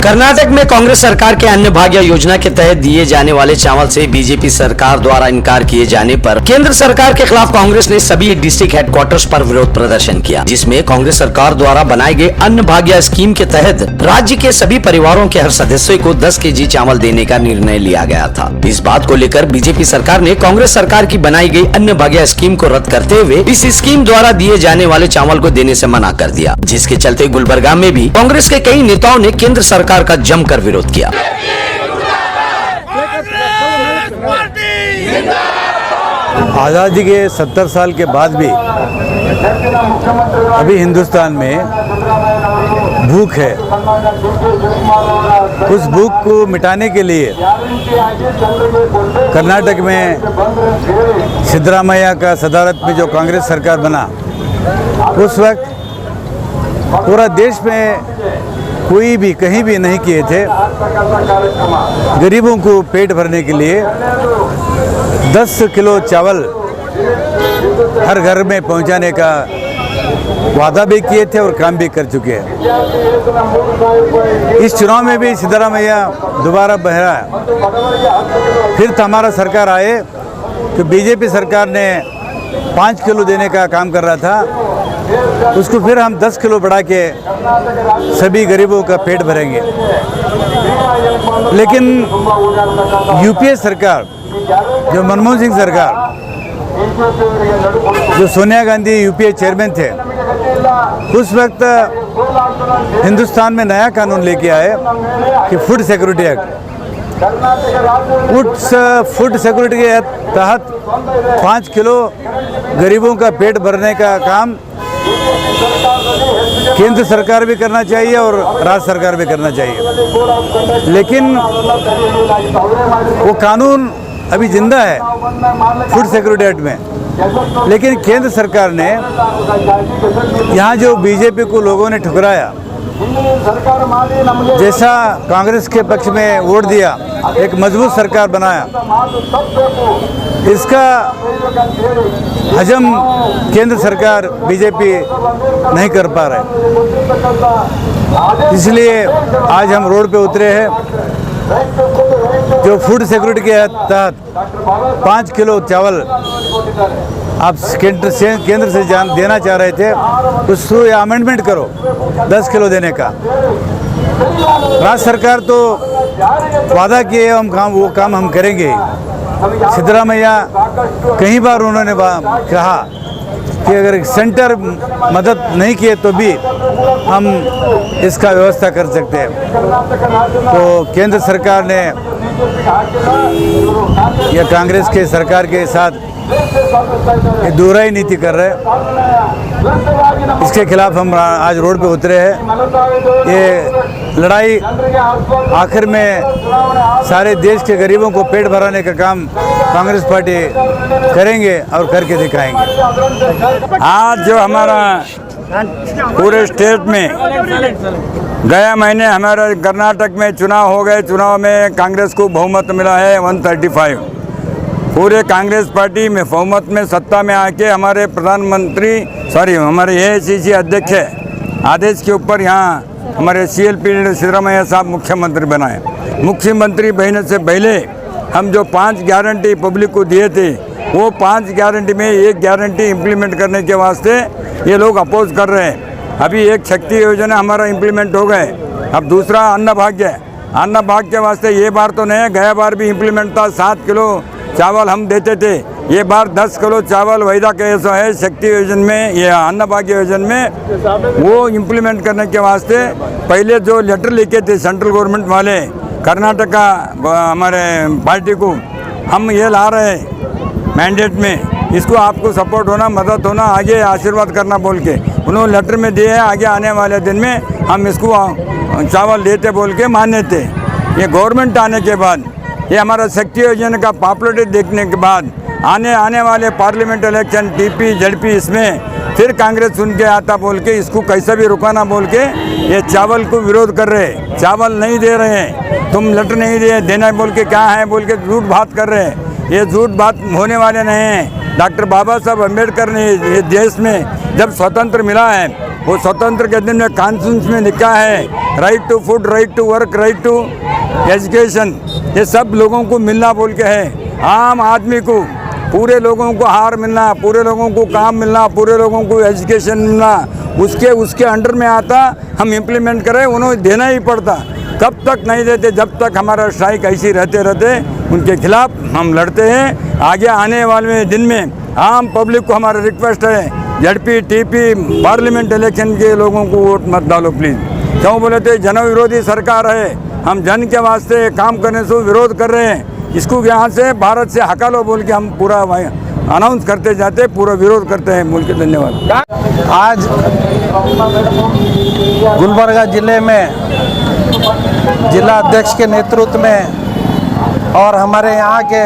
कर्नाटक में कांग्रेस सरकार के अन्न भाग्य योजना के तहत दिए जाने वाले चावल से बीजेपी सरकार द्वारा इनकार किए जाने पर केंद्र सरकार के खिलाफ कांग्रेस ने सभी डिस्ट्रिक्ट हेडक्वार्टर्स पर विरोध प्रदर्शन किया, जिसमें कांग्रेस सरकार द्वारा बनाए गए अन्न भाग्य स्कीम के तहत राज्य के सभी परिवारों के हर सदस्य को 10 केजी चावल देने का निर्णय लिया गया था। इस बात को लेकर बीजेपी सरकार ने कांग्रेस सरकार की बनाई गई अन्न भाग्य स्कीम को रद्द करते हुए इस स्कीम द्वारा दिए जाने वाले चावल को देने से मना कर दिया, जिसके चलते गुलबर्गा में भी कांग्रेस के कई नेताओं ने केंद्र सरकार का जमकर विरोध किया। आज़ादी के 70 साल के बाद भी अभी हिंदुस्तान में भूख है। उस भूख को मिटाने के लिए कर्नाटक में सिद्धरामैया का सदारत में जो कांग्रेस सरकार बना, उस वक्त पूरा देश में कोई भी कहीं भी नहीं किए थे। गरीबों को पेट भरने के लिए 10 किलो चावल हर घर में पहुंचाने का वादा भी किए थे और काम भी कर चुके हैं। इस चुनाव में भी सिद्धरामैया दोबारा बहरा है। फिर हमारा सरकार आए तो बीजेपी सरकार ने 5 किलो देने का काम कर रहा था, उसको फिर हम 10 किलो बढ़ा के सभी गरीबों का पेट भरेंगे। लेकिन यूपीए सरकार, जो मनमोहन सिंह सरकार, जो सोनिया गांधी यूपीए चेयरमैन थे, उस वक्त हिंदुस्तान में नया कानून लेके आए कि food security act. Food security के तहत 5 किलो गरीबों का पेट भरने का काम केंद्र सरकार भी करना चाहिए और राज्य सरकार भी करना चाहिए। लेकिन वो कानून अभी जिंदा है फूड सिक्योरिटी एक्ट में, लेकिन केंद्र सरकार ने यहाँ जो बीजेपी को लोगों ने ठुकराया, जैसा कांग्रेस के पक्ष में वोट दिया, एक मजबूत सरकार बनाया, इसका हजम केंद्र सरकार बीजेपी नहीं कर पा रहे। इसलिए आज हम रोड पे उतरे हैं। जो फूड सिक्योरिटी के तहत 5 किलो चावल आप केंद्र से देना चाह रहे थे, उसको अमेंडमेंट करो 10 किलो देने का। राज्य सरकार तो वादा किए हम काम, वो काम हम करेंगे। सिद्धरामैया कई बार उन्होंने कहा कि अगर सेंटर मदद नहीं किए तो भी हम इसका व्यवस्था कर सकते हैं। तो केंद्र सरकार ने या कांग्रेस के सरकार के साथ ये दोहराई नीति कर रहे हैं। इसके खिलाफ हम आज रोड पे उतरे हैं। ये लड़ाई आखिर में सारे देश के गरीबों को पेट भराने का काम कांग्रेस पार्टी करेंगे और करके दिखाएंगे। आज जो हमारा पूरे स्टेट में गया महीने हमारे कर्नाटक में चुनाव हो गए, चुनाव में कांग्रेस को बहुमत मिला है 135। पूरे कांग्रेस पार्टी में बहुमत में सत्ता में आके हमारे हमारे AICC अध्यक्ष आदेश के ऊपर यहाँ हमारे CLP सिद्धरामैया साहब मुख्यमंत्री बनाए। मुख्यमंत्री बनने से पहले हम जो 5 गारंटी पब्लिक को दिए थे, वो 5 गारंटी में एक गारंटी इम्प्लीमेंट करने के वास्ते ये लोग अपोज कर रहे हैं। अभी एक शक्ति योजना हमारा इम्प्लीमेंट हो गए, अब दूसरा अन्न भाग्य वास्ते ये बार तो नहीं, गया बार भी इम्प्लीमेंट था। 7 किलो चावल हम देते थे, ये बार 10 किलो चावल वायदा कैसा है शक्ति योजना में, ये अन्न भाग्य योजना में, वो इम्प्लीमेंट करने के वास्ते पहले जो लेटर लिखे थे सेंट्रल गवर्नमेंट वाले कर्नाटक का हमारे पार्टी को, हम ये ला रहे हैं मैंडेट में, इसको आपको सपोर्ट होना, मदद होना, आगे आशीर्वाद करना बोल के उन्होंने लेटर में दिए हैं। आगे आने वाले दिन में हम इसको चावल देते बोल के माने थे। ये गवर्नमेंट आने के बाद, ये हमारा शक्ति योजना का पॉपुलरिटी देखने के बाद आने वाले पार्लियामेंट इलेक्शन TP ZP इसमें फिर कांग्रेस सुन के आता बोल के इसको कैसे भी रुकाना बोल के ये चावल को विरोध कर रहे हैं। चावल नहीं दे रहे हैं, तुम लेटर नहीं दे देना बोल के क्या है बोल के झूठ बात कर रहे हैं। ये झूठ बात होने वाले नहीं हैं। डॉक्टर बाबा साहब अम्बेडकर ने ये देश में जब स्वतंत्र मिला है वो स्वतंत्र के दिन में कॉन्स्टिट्यूशन में लिखा है right to food, right to work, right to education. ये सब लोगों को मिलना बोल के है। आम आदमी को, पूरे लोगों को आहार मिलना, पूरे लोगों को काम मिलना, पूरे लोगों को एजुकेशन मिलना, उसके अंडर में आता। हम इम्प्लीमेंट करें, उन्हें देना ही पड़ता। कब तक नहीं देते? जब तक हमारा स्ट्राइक ऐसी रहते उनके खिलाफ हम लड़ते हैं। आगे आने वाले दिन में आम पब्लिक को हमारा रिक्वेस्ट है, झड़पी टीपी पार्लियामेंट इलेक्शन के लोगों को वोट मत डालो प्लीज़। क्यों बोले तो जन विरोधी सरकार है, हम जन के वास्ते काम करने से विरोध कर रहे हैं। इसको यहाँ से भारत से हकालो बोल के हम पूरा अनाउंस करते जाते, पूरा विरोध करते हैं बोल के। धन्यवाद। आज गुलबर्गा जिले में जिला अध्यक्ष के नेतृत्व में और हमारे यहाँ के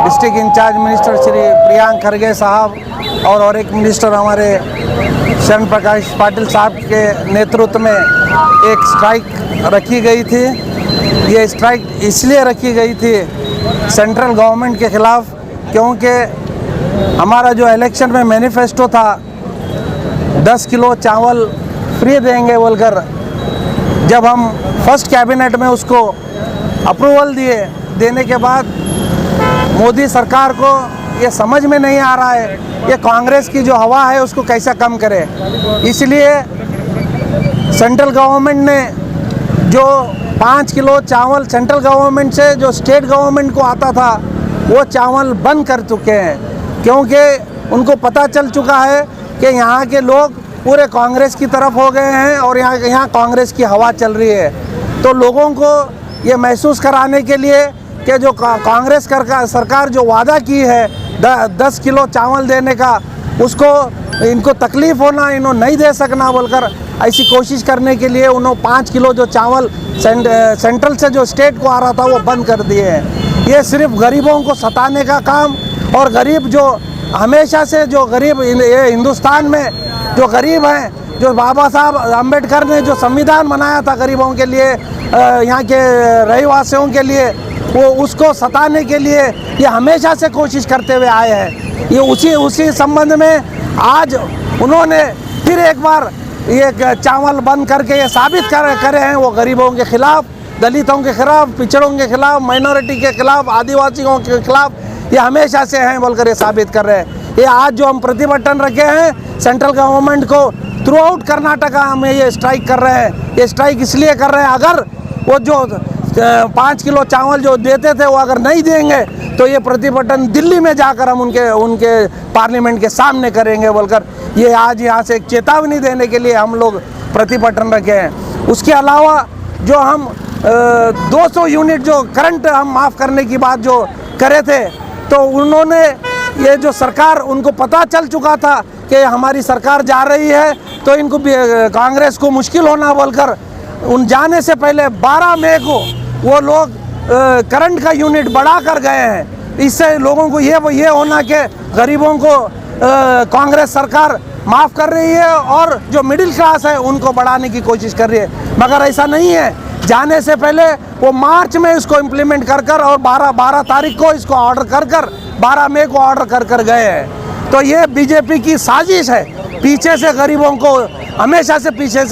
district in-charge minister Shri Priyank Kharge साहब और एक मिनिस्टर हमारे शरण प्रकाश पाटिल साहब के नेतृत्व में एक स्ट्राइक रखी गई थी। ये स्ट्राइक इसलिए रखी गई थी सेंट्रल गवर्नमेंट के ख़िलाफ़, क्योंकि हमारा जो इलेक्शन में मैनिफेस्टो था 10 किलो चावल फ्री देंगे बोलकर, जब हम फर्स्ट कैबिनेट में उसको अप्रूवल देने के बाद मोदी सरकार को ये समझ में नहीं आ रहा है ये कांग्रेस की जो हवा है उसको कैसा कम करे। इसलिए सेंट्रल गवर्नमेंट ने जो 5 किलो चावल सेंट्रल गवर्नमेंट से जो स्टेट गवर्नमेंट को आता था वो चावल बंद कर चुके हैं, क्योंकि उनको पता चल चुका है कि यहाँ के लोग पूरे कांग्रेस की तरफ हो गए हैं और यहाँ कांग्रेस की हवा चल रही है। तो लोगों को ये महसूस कराने के लिए कि जो कांग्रेस सरकार जो वादा की है 10 किलो चावल देने का, उसको इनको तकलीफ़ होना, इन्होंने नहीं दे सकना बोलकर ऐसी कोशिश करने के लिए उन्होंने 5 किलो जो चावल सेंट्रल से जो स्टेट को आ रहा था वो बंद कर दिए हैं। ये सिर्फ गरीबों को सताने का काम, और गरीब जो हमेशा से जो गरीब ये हिंदुस्तान में जो गरीब हैं, जो बाबा साहब अम्बेडकर ने जो संविधान बनाया था गरीबों के लिए, यहाँ के रहवासियों के लिए, वो उसको सताने के लिए ये हमेशा से कोशिश करते हुए आए हैं। ये उसी संबंध में आज उन्होंने फिर एक बार ये चावल बंद करके ये साबित करे हैं वो गरीबों के खिलाफ, दलितों के खिलाफ, पिछड़ों के खिलाफ, माइनॉरिटी के खिलाफ, आदिवासियों के खिलाफ ये हमेशा से हैं बोलकर ये साबित कर रहे हैं। ये आज जो हम प्रतिभटन रखे हैं सेंट्रल गवर्नमेंट को थ्रू आउट कर्नाटका में ये स्ट्राइक कर रहे हैं। ये स्ट्राइक इसलिए कर रहे हैं, अगर वो जो 5 किलो चावल जो देते थे वो अगर नहीं देंगे तो ये प्रतिभटन दिल्ली में जाकर हम उनके पार्लियामेंट के सामने करेंगे बोलकर ये आज यहाँ से एक चेतावनी देने के लिए हम लोग प्रतिभटन रखे हैं। उसके अलावा जो हम 200 यूनिट जो करंट हम माफ़ करने की बात जो करे थे, तो उन्होंने ये जो सरकार, उनको पता चल चुका था कि हमारी सरकार जा रही है तो इनको कांग्रेस को मुश्किल होना बोलकर उन जाने से पहले 12 मई को वो लोग करंट का यूनिट बढ़ा कर गए हैं। इससे लोगों को ये होना कि गरीबों को कांग्रेस सरकार माफ़ कर रही है और जो मिडिल क्लास है उनको बढ़ाने की कोशिश कर रही है, मगर ऐसा नहीं है। जाने से पहले वो मार्च में इसको इम्प्लीमेंट कर और 12 तारीख को इसको ऑर्डर कर 12 मई को ऑर्डर कर गए हैं। तो ये बीजेपी की साजिश है, पीछे से गरीबों को हमेशा से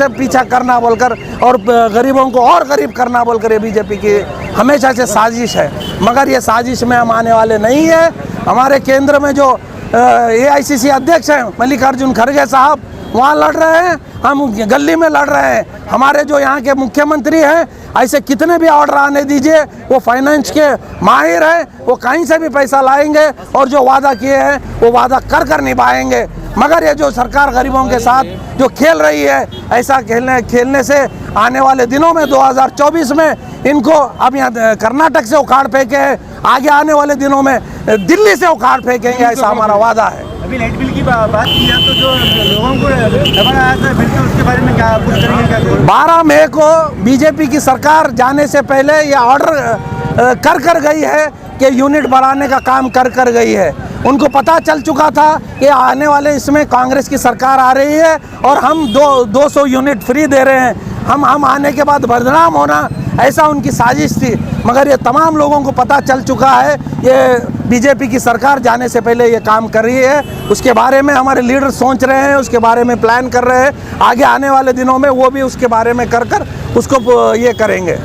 पीछा करना बोलकर और गरीबों को और गरीब करना बोलकर ये बीजेपी की हमेशा से साजिश है। मगर ये साजिश में हम आने वाले नहीं है। हमारे केंद्र में जो AICC अध्यक्ष हैं मल्लिकार्जुन खड़गे साहब वहाँ लड़ रहे हैं, हम गली में लड़ रहे हैं। हमारे जो यहाँ के मुख्यमंत्री हैं, ऐसे कितने भी ऑर्डर आने दीजिए, वो फाइनेंस के माहिर हैं, वो कहीं से भी पैसा लाएंगे और जो वादा किए हैं वो वादा कर निभाएंगे। मगर ये जो सरकार गरीबों के साथ जो खेल रही है, ऐसा खेलने से आने वाले दिनों में 2024 में इनको अब यहाँ कर्नाटक से उखाड़ फेंके हैं, आगे आने वाले दिनों में दिल्ली से उखाड़ फेंकेंगे, ऐसा हमारा वादा है। अभी लाइट बिल की बात की है तो जो लोगों को खबर आया था बिल तो उसके बारे में क्या कुछ करेंगे क्या? 12 मई को बीजेपी की सरकार जाने से पहले ये ऑर्डर कर गई है कि यूनिट बढ़ाने का काम कर गई है। उनको पता चल चुका था कि आने वाले इसमें कांग्रेस की सरकार आ रही है और हम 200 यूनिट फ्री दे रहे हैं, हम आने के बाद बदनाम होना, ऐसा उनकी साजिश थी। मगर ये तमाम लोगों को पता चल चुका है, ये बीजेपी की सरकार जाने से पहले ये काम कर रही है। उसके बारे में हमारे लीडर सोच रहे हैं, उसके बारे में प्लान कर रहे हैं। आगे आने वाले दिनों में वो भी उसके बारे में कर उसको ये करेंगे।